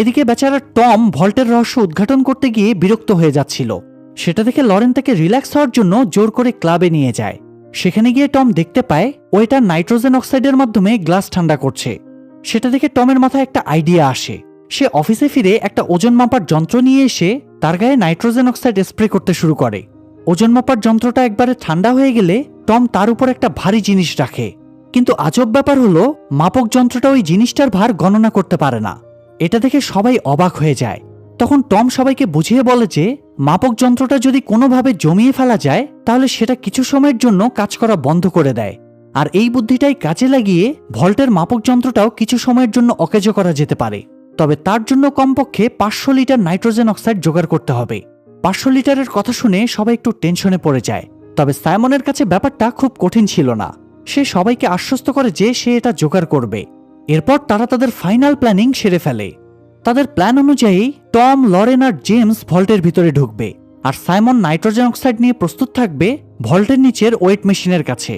এদিকে বেচারা টম ভল্টের রহস্য উদ্ঘাটন করতে গিয়ে বিরক্ত হয়ে যাচ্ছিল। সেটা দেখে লরেন তাকে রিল্যাক্স হওয়ার জন্য জোর করে ক্লাবে নিয়ে যায়। সেখানে গিয়ে টম দেখতে পায় ওয়েটার নাইট্রোজেন অক্সাইডের মাধ্যমে গ্লাস ঠান্ডা করছে। সেটা দেখে টমের মাথায় একটা আইডিয়া আসে। সে অফিসে ফিরে একটা ওজন মাপার যন্ত্র নিয়ে এসে তার গায়ে নাইট্রোজেন অক্সাইড স্প্রে করতে শুরু করে। ওজন মাপার যন্ত্রটা একবারে ঠান্ডা হয়ে গেলে টম তার উপর একটা ভারী জিনিস রাখে, কিন্তু আজব ব্যাপার হলো মাপক যন্ত্রটা ওই জিনিসটার ভার গণনা করতে পারে না। এটা দেখে সবাই অবাক হয়ে যায়। তখন টম সবাইকে বুঝিয়ে বলে যে মাপক যন্ত্রটা যদি কোনোভাবে জমিয়ে ফেলা যায় তাহলে সেটা কিছু সময়ের জন্য কাজ করা বন্ধ করে দেয়, আর এই বুদ্ধিটাই কাজে লাগিয়ে ভল্টের মাপক যন্ত্রটাও কিছু সময়ের জন্য অকেজো করা যেতে পারে। তবে তার জন্য কমপক্ষে 500 লিটার নাইট্রোজেন অক্সাইড জোগাড় করতে হবে। 500 লিটারের কথা শুনে সবাই একটু টেনশনে পড়ে যায়। তবে সাইমনের কাছে ব্যাপারটা খুব কঠিন ছিল না। সে সবাইকে আশ্বস্ত করে যে সে এটা জোগাড় করবে। এরপর তারা তাদের ফাইনাল প্ল্যানিং সেরে ফেলে। তাদের প্ল্যান অনুযায়ী টম, লরেন আর জেমস ভল্টের ভিতরে ঢুকবে, আর সাইমন নাইট্রোজেন অক্সাইড নিয়ে প্রস্তুত থাকবে ভল্টের নিচের ওয়েট মেশিনের কাছে।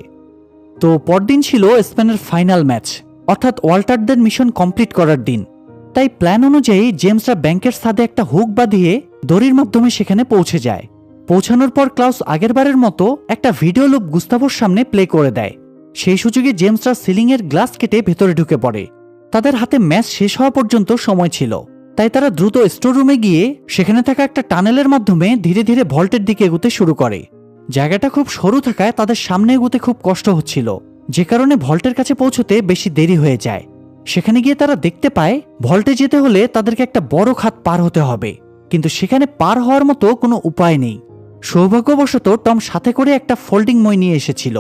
তো পরদিন ছিল স্পেনের ফাইনাল ম্যাচ, অর্থাৎ ওয়াল্টারদের মিশন কমপ্লিট করার দিন। তাই প্ল্যান অনুযায়ী জেমসরা ব্যাংকের ছাদে একটা হুক বাঁধিয়ে দড়ির মাধ্যমে সেখানে পৌঁছে যায়। পৌঁছানোর পর ক্লাউস আগেরবারের মতো একটা ভিডিও লুপ গুস্তাভোর সামনে প্লে করে দেয়। সেই সুযোগে জেমসরা সিলিংয়ের গ্লাস কেটে ভেতরে ঢুকে পড়ে। তাদের হাতে ম্যাচ শেষ হওয়া পর্যন্ত সময় ছিল, তাই তারা দ্রুত স্টোর রুমে গিয়ে সেখানে থাকা একটা টানেলের মাধ্যমে ধীরে ধীরে ভল্টের দিকে এগোতে শুরু করে। জায়গাটা খুব সরু থাকায় তাদের সামনে এগোতে খুব কষ্ট হচ্ছিল, যে কারণে ভল্টের কাছে পৌঁছতে বেশি দেরি হয়ে যায়। সেখানে গিয়ে তারা দেখতে পায় ভল্টে যেতে হলে তাদেরকে একটা বড় খাত পার হতে হবে, কিন্তু সেখানে পার হওয়ার মতো কোনো উপায় নেই। সৌভাগ্যবশত টম সাথে করে একটা ফোল্ডিং মই নিয়ে এসেছিল।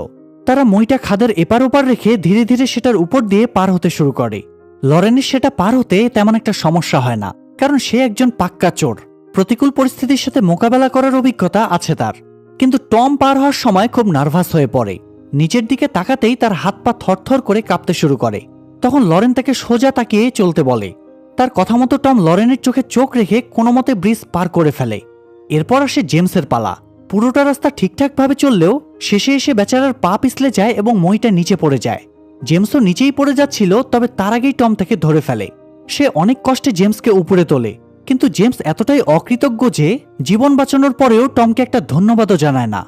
তারা মইটা খাদের এপার ওপার রেখে ধীরে ধীরে সেটার উপর দিয়ে পার হতে শুরু করে। লরেনের সেটা পার হতে তেমন একটা সমস্যা হয় না, কারণ সে একজন পাক্কা চোর। প্রতিকূল পরিস্থিতির সাথে মোকাবেলা করার অভিজ্ঞতা আছে তার। কিন্তু টম পার হওয়ার সময় খুব নার্ভাস হয়ে পড়ে। নিচের দিকে তাকাতেই তার হাত পা থরথর করে কাঁপতে শুরু করে। তখন লরেন তাকে সোজা তাকিয়ে চলতে বলে। তার কথা মতো টম লরেনের চোখে চোখ রেখে কোনো মতে ব্রিজ পার করে ফেলে। এরপর আসে জেমসের পালা। পুরোটা রাস্তা ঠিকঠাকভাবে চললেও শেষে এসে বেচারার পা পিছলে যায় এবং মইটা নিচে পড়ে যায়। জেমসও নিচেই পড়ে যাচ্ছিল, তবে তার আগেই টম তাকে ধরে ফেলে। সে অনেক কষ্টে জেমসকে উপরে তোলে, কিন্তু জেমস এতটাই অকৃতজ্ঞ যে জীবন বাঁচানোর পরেও টমকে একটা ধন্যবাদও জানায় না।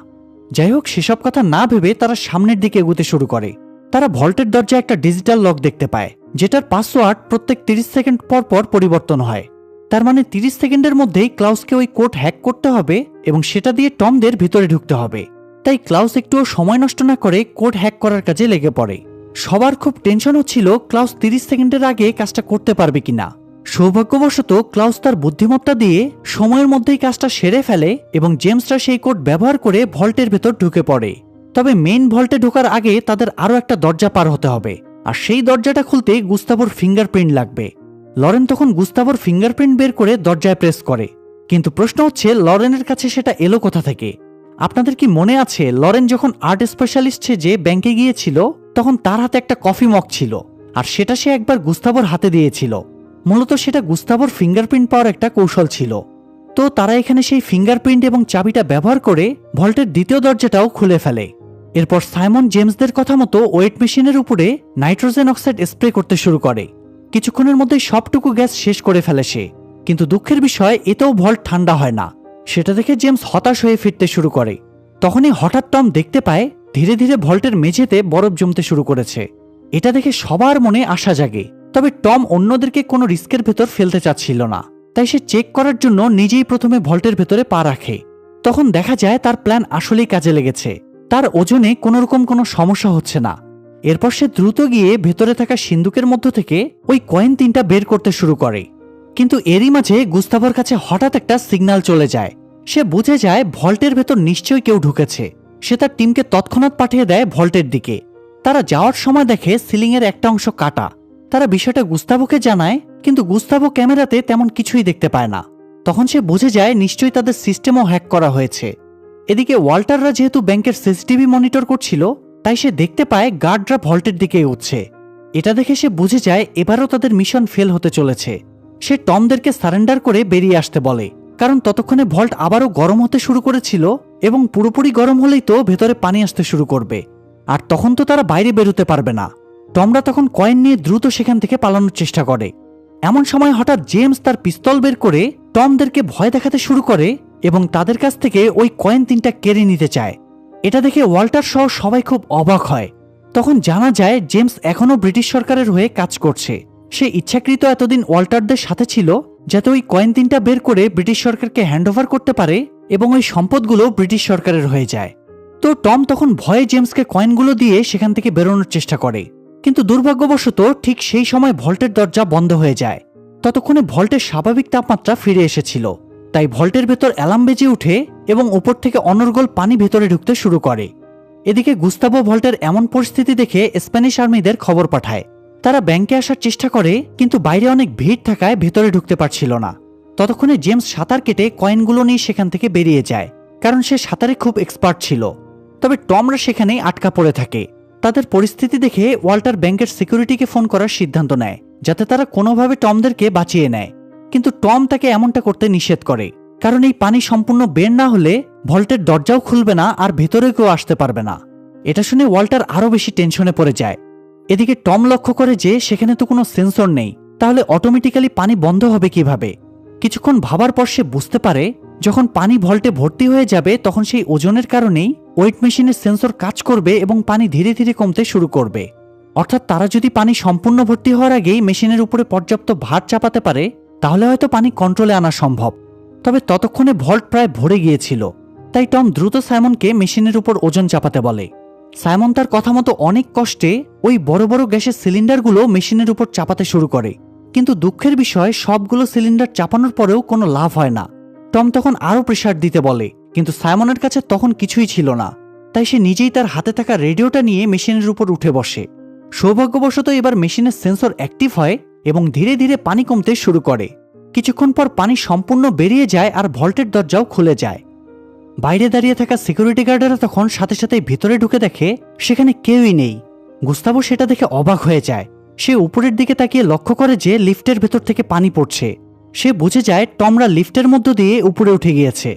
যাই হোক, সেসব কথা না ভেবে তারা সামনের দিকে এগোতে শুরু করে। তারা ভল্টের দরজায় একটা ডিজিটাল লক দেখতে পায়, যেটার পাসওয়ার্ড প্রত্যেক 30 সেকেন্ড পর পর পরিবর্তন হয়। তার মানে 30 সেকেন্ডের মধ্যেই ক্লাউসকে ওই কোড হ্যাক করতে হবে এবং সেটা দিয়ে টমদের ভিতরে ঢুকতে হবে। তাই ক্লাউস একটুও সময় নষ্ট না করে কোড হ্যাক করার কাজে লেগে পড়ে। সবার খুব টেনশন হচ্ছিল ক্লাউস 30 সেকেন্ডের আগে কাজটা করতে পারবে কিনা। সৌভাগ্যবশত ক্লাউস তার বুদ্ধিমত্তা দিয়ে সময়ের মধ্যেই কাজটা সেরে ফেলে এবং জেমসরা সেই কোড ব্যবহার করে ভল্টের ভেতর ঢুকে পড়ে। তবে মেইন ভল্টে ঢোকার আগে তাদের আরও একটা দরজা পার হতে হবে, আর সেই দরজাটা খুলতে গুস্তাভোর ফিঙ্গারপ্রিন্ট লাগবে। লরেন তখন গুস্তাভোর ফিঙ্গারপ্রিন্ট বের করে দরজায় প্রেস করে, কিন্তু প্রশ্ন হচ্ছে লরেনের কাছে সেটা এলো কোথা থেকে। আপনাদের কি মনে আছে লরেন যখন আর্ট স্পেশালিস্ট যে ব্যাংকে গিয়েছিল তখন তার হাতে একটা কফি মগ ছিল, আর সেটা সে একবার গুস্তাভোর হাতে দিয়েছিল। মূলত সেটা গুস্তাভোর ফিঙ্গারপ্রিন্ট পাওয়ার একটা কৌশল ছিল। তো তারা এখানে সেই ফিঙ্গারপ্রিন্ট এবং চাবিটা ব্যবহার করে ভল্টের দ্বিতীয় দরজাটাও খুলে ফেলে। এরপর সাইমন জেমসদের কথা মতো ওয়েট মেশিনের উপরে নাইট্রোজেন অক্সাইড স্প্রে করতে শুরু করে। কিছুক্ষণের মধ্যেই সবটুকু গ্যাস শেষ করে ফেলে সে, কিন্তু দুঃখের বিষয় এতেও ভল্ট ঠান্ডা হয় না। সেটা দেখে জেমস হতাশ হয়ে ফিরতে শুরু করে। তখনই হঠাৎ টম দেখতে পায় ধীরে ধীরে ভল্টের মেঝেতে বরফ জমতে শুরু করেছে। এটা দেখে সবার মনে আশা জাগে, তবে টম অন্যদেরকে কোনো রিস্কের ভেতর ফেলতে চাচ্ছিল না। তাই সে চেক করার জন্য নিজেই প্রথমে ভল্টের ভেতরে পা রাখে। তখন দেখা যায় তার প্ল্যান আসলেই কাজে লেগেছে। তার ওজনে কোনোরকম কোনো সমস্যা হচ্ছে না। এরপর সে দ্রুত গিয়ে ভেতরে থাকা সিন্দুকের মধ্য থেকে ওই কয়েন 3টা বের করতে শুরু করে। কিন্তু এরই মাঝে গুস্তাভোর কাছে হঠাৎ একটা সিগন্যাল চলে যায়। সে বুঝে যায় ভল্টের ভেতর নিশ্চয়ই কেউ ঢুকেছে। সে তার টিমকে তৎক্ষণাৎ পাঠিয়ে দেয় ভল্টের দিকে। তারা যাওয়ার সময় দেখে সিলিংয়ের একটা অংশ কাটা। তারা বিষয়টা গুস্তাভোকে জানায়, কিন্তু গুস্তাভো ক্যামেরাতে তেমন কিছুই দেখতে পায় না। তখন সে বুঝে যায় নিশ্চয়ই তাদের সিস্টেমও হ্যাক করা হয়েছে। এদিকে ওয়াল্টাররা যেহেতু ব্যাংকের সিসিটিভি মনিটর করছিল, তাই সে দেখতে পায় গার্ডরা ভল্টের দিকে উঠছে। এটা দেখে সে বুঝে যায় এবারও তাদের মিশন ফেল হতে চলেছে। সে টমদেরকে সারেন্ডার করে বেরিয়ে আসতে বলে, কারণ ততক্ষণে ভল্ট আবারও গরম হতে শুরু করেছিল এবং পুরোপুরি গরম হলেই তো ভেতরে পানি আসতে শুরু করবে, আর তখন তো তারা বাইরে বেরোতে পারবে না। টমরা তখন কয়েন নিয়ে দ্রুত সেখান থেকে পালানোর চেষ্টা করে। এমন সময় হঠাৎ জেমস তার পিস্তল বের করে টমদেরকে ভয় দেখাতে শুরু করে এবং তাদের কাছ থেকে ওই কয়েন 3টা কেড়ে নিতে চায়। এটা দেখে ওয়াল্টার সহ সবাই খুব অবাক হয়। তখন জানা যায় জেমস এখনও ব্রিটিশ সরকারের হয়ে কাজ করছে। সে ইচ্ছাকৃত এতদিন ওয়াল্টারদের সাথে ছিল যাতে ওই কয়েন 3টা বের করে ব্রিটিশ সরকারকে হ্যান্ডওভার করতে পারে এবং ওই সম্পদগুলো ব্রিটিশ সরকারের হয়ে যায়। তো টম তখন ভয়ে জেমসকে কয়েনগুলো দিয়ে সেখান থেকে বেরোনোর চেষ্টা করে, কিন্তু দুর্ভাগ্যবশত ঠিক সেই সময় ভল্টের দরজা বন্ধ হয়ে যায়। ততক্ষণে ভল্টের স্বাভাবিক তাপমাত্রা ফিরে এসেছিল, তাই ভল্টের ভেতর অ্যালার্ম বেজে উঠে এবং উপর থেকে অনর্গল পানি ভেতরে ঢুকতে শুরু করে। এদিকে গুস্তাভো ভল্টের এমন পরিস্থিতি দেখে স্প্যানিশ আর্মিদের খবর পাঠায়। তারা ব্যাংকে আসার চেষ্টা করে, কিন্তু বাইরে অনেক ভিড় থাকায় ভেতরে ঢুকতে পারছিল না। ততক্ষণে জেমস সাঁতার কেটে কয়েনগুলো নিয়ে সেখান থেকে বেরিয়ে যায়, কারণ সে সাঁতারে খুব এক্সপার্ট ছিল। তবে টমরা সেখানেই আটকা পড়ে থাকে। তাদের পরিস্থিতি দেখে ওয়াল্টার ব্যাংকের সিকিউরিটিকে ফোন করার সিদ্ধান্ত নেয়, যাতে তারা কোনোভাবে টমদেরকে বাঁচিয়ে নেয়। কিন্তু টম তাকে এমনটা করতে নিষেধ করে, কারণ এই পানি সম্পূর্ণ বের না হলে ভল্টের দরজাও খুলবে না আর ভেতরে কেউ আসতে পারবে না। এটা শুনে ওয়াল্টার আরও বেশি টেনশনে পড়ে যায়। এদিকে টম লক্ষ্য করে যে সেখানে তো কোনো সেন্সর নেই, তাহলে অটোমেটিক্যালি পানি বন্ধ হবে কিভাবে। কিছুক্ষণ ভাবার পর সে বুঝতে পারে, যখন পানি ভল্টে ভর্তি হয়ে যাবে তখন সেই ওজনের কারণেই ওয়েট মেশিনের সেন্সর কাজ করবে এবং পানি ধীরে ধীরে কমতে শুরু করবে। অর্থাৎ তারা যদি পানি সম্পূর্ণ ভর্তি হওয়ার আগেই মেশিনের উপরে পর্যাপ্ত ভার চাপাতে পারে, তাহলে হয়তো পানি কন্ট্রোলে আনা সম্ভব। তবে ততক্ষণে ভল্ট প্রায় ভরে গিয়েছিল, তাই টম দ্রুত সাইমনকে মেশিনের উপর ওজন চাপাতে বলে। সাইমন তার কথা মতো অনেক কষ্টে ওই বড় বড় গ্যাসের সিলিন্ডারগুলো মেশিনের উপর চাপাতে শুরু করে। কিন্তু দুঃখের বিষয়, সবগুলো সিলিন্ডার চাপানোর পরেও কোনো লাভ হয় না। টম তখন আরও প্রেসার দিতে বলে, কিন্তু সাইমনের কাছে তখন কিছুই ছিল না। তাই সে নিজেই তার হাতে থাকা রেডিওটা নিয়ে মেশিনের উপর উঠে বসে। সৌভাগ্যবশত এবার মেশিনের সেন্সর অ্যাক্টিভ হয় এবং ধীরে ধীরে পানি কমতে শুরু করে। কিছুক্ষণ পর পানি সম্পূর্ণ বেরিয়ে যায় আর ভল্টের দরজাও খুলে যায়। বাইরে দাঁড়িয়ে থাকা সিকিউরিটি গার্ডেরা তখন সাথে সাথে ভিতরে ঢুকে দেখে সেখানে কেউই নেই। গুস্তাভো সেটা দেখে অবাক হয়ে যায়। সে উপরের দিকে তাকিয়ে লক্ষ্য করে যে লিফটের ভেতর থেকে পানি পড়ছে। সে বুঝে যায় টমরা লিফটের মধ্য দিয়ে উপরে উঠে গিয়েছে।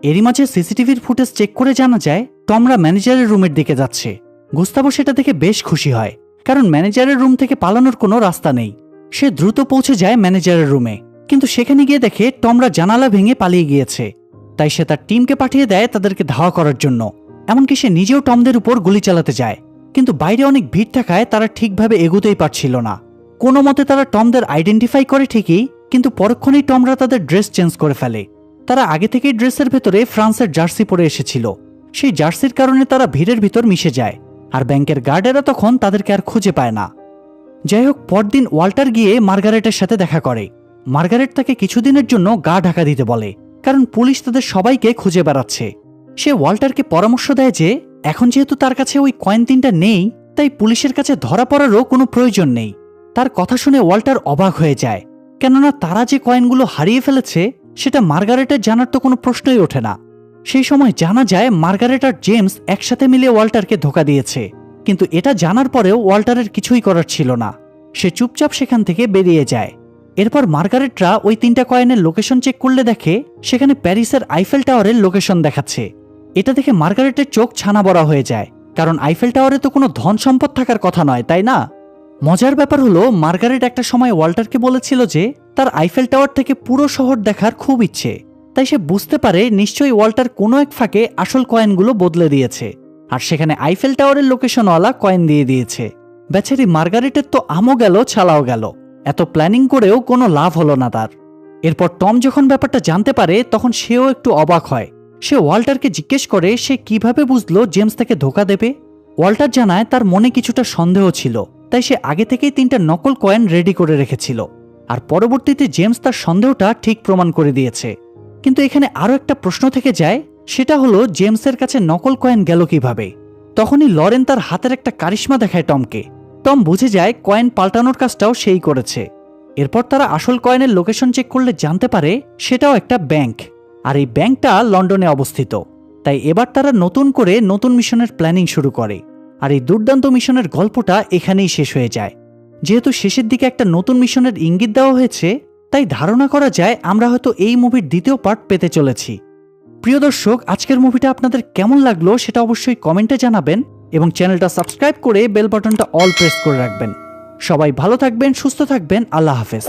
এরই মাঝে সিসিটিভির ফুটেজ চেক করে জানা যায় টমরা ম্যানেজারের রুমের দিকে যাচ্ছে। গুস্তাভো সেটা দেখে বেশ খুশি হয়, কারণ ম্যানেজারের রুম থেকে পালানোর কোনো রাস্তা নেই। সে দ্রুত পৌঁছে যায় ম্যানেজারের রুমে, কিন্তু সেখানে গিয়ে দেখে টমরা জানালা ভেঙে পালিয়ে গিয়েছে। তাই সে তার টিমকে পাঠিয়ে দেয় তাদেরকে ধাওয়া করার জন্য। এমনকি সে নিজেও টমদের উপর গুলি চালাতে যায়, কিন্তু বাইরে অনেক ভিড় থাকায় তারা ঠিকভাবে এগোতেই পারছিল না। কোনো মতে তারা টমদের আইডেন্টিফাই করে ঠিকই, কিন্তু পরক্ষণেই টমরা তাদের ড্রেস চেঞ্জ করে ফেলে। তারা আগে থেকেই ড্রেসের ভেতরে ফ্রান্সের জার্সি পরে এসেছিল। সেই জার্সির কারণে তারা ভিড়ের ভিতর মিশে যায়, আর ব্যাংকের গার্ডেরা তখন তাদেরকে আর খুঁজে পায় না। যাই হোক, পরদিন ওয়াল্টার গিয়ে মার্গারেটের সাথে দেখা করে। মার্গারেট তাকে কিছুদিনের জন্য গা ঢাকা দিতে বলে, কারণ পুলিশ তাদের সবাইকে খুঁজে বেড়াচ্ছে। সে ওয়াল্টারকে পরামর্শ দেয় যে এখন যেহেতু তার কাছে ওই কয়েন 3টা নেই, তাই পুলিশের কাছে ধরা পড়ারও কোনো প্রয়োজন নেই। তার কথা শুনে ওয়াল্টার অবাক হয়ে যায়, কেননা তারা যে কয়েনগুলো হারিয়ে ফেলেছে সেটা মার্গারেটের জানার তো কোনো প্রশ্নই ওঠে না। সেই সময় জানা যায় মার্গারেট আর জেমস একসাথে মিলে ওয়াল্টারকে ধোঁকা দিয়েছে, কিন্তু এটা জানার পরেও ওয়াল্টারের কিছুই করার ছিল না। সে চুপচাপ সেখান থেকে বেরিয়ে যায়। এরপর মার্গারেটরা ওই 3টা কয়েনের লোকেশন চেক করলে দেখে সেখানে প্যারিসের আইফেল টাওয়ারের লোকেশন দেখাচ্ছে। এটা দেখে মার্গারেটের চোখ ছানা বড়া হয়ে যায়, কারণ আইফেল টাওয়ারে তো কোনো ধন সম্পদ থাকার কথা নয়, তাই না? মজার ব্যাপার হলো, মার্গারেট একটা সময় ওয়াল্টারকে বলেছিল যে তার আইফেল টাওয়ার থেকে পুরো শহর দেখার খুব ইচ্ছে। তাই সে বুঝতে পারে নিশ্চয়ই ওয়াল্টার কোনো এক ফাঁকে আসল কয়েনগুলো বদলে দিয়েছে, আর সেখানে আইফেল টাওয়ারের লোকেশনওয়ালা কয়েন দিয়ে দিয়েছে। বেচারি মার্গারেটের তো আমও গেল ছালাও গেল। এত প্ল্যানিং করেও কোনো লাভ হলো না তার। এরপর টম যখন ব্যাপারটা জানতে পারে তখন সেও একটু অবাক হয়। সে ওয়াল্টারকে জিজ্ঞেস করে সে কিভাবে বুঝলো জেমস তাকে ধোঁকা দেবে। ওয়াল্টার জানায় তার মনে কিছুটা সন্দেহ ছিল, তাই সে আগে থেকেই 3টা নকল কয়েন রেডি করে রেখেছিল, আর পরবর্তীতে জেমস তার সন্দেহটা ঠিক প্রমাণ করে দিয়েছে। কিন্তু এখানে আরও একটা প্রশ্ন থেকে যায়, সেটা হলো জেমসের কাছে নকল কয়েন গেল কিভাবে। তখনই লরেন তার হাতের একটা কারিশমা দেখায় টমকে। টম বুঝে যায় কয়েন পাল্টানোর কাজটাও সেই করেছে। এরপর তারা আসল কয়েনের লোকেশন চেক করলে জানতে পারে সেটাও একটা ব্যাংক, আর এই ব্যাংকটা লন্ডনে অবস্থিত। তাই এবার তারা নতুন করে নতুন মিশনের প্ল্যানিং শুরু করে, আর এই দুর্দান্ত মিশনের গল্পটা এখানেই শেষ হয়ে যায়। যেহেতু শেষের দিকে একটা নতুন মিশনের ইঙ্গিত দেওয়া হয়েছে, তাই ধারণা করা যায় আমরা হয়তো এই মুভির দ্বিতীয় পার্ট পেতে চলেছি। প্রিয় দর্শক, আজকের মুভিটা আপনাদের কেমন লাগলো সেটা অবশ্যই কমেন্টে জানাবেন, এবং চ্যানেলটা সাবস্ক্রাইব করে বেল বাটনটা অল প্রেস করে রাখবেন। সবাই ভালো থাকবেন, সুস্থ থাকবেন। আল্লাহ হাফেজ।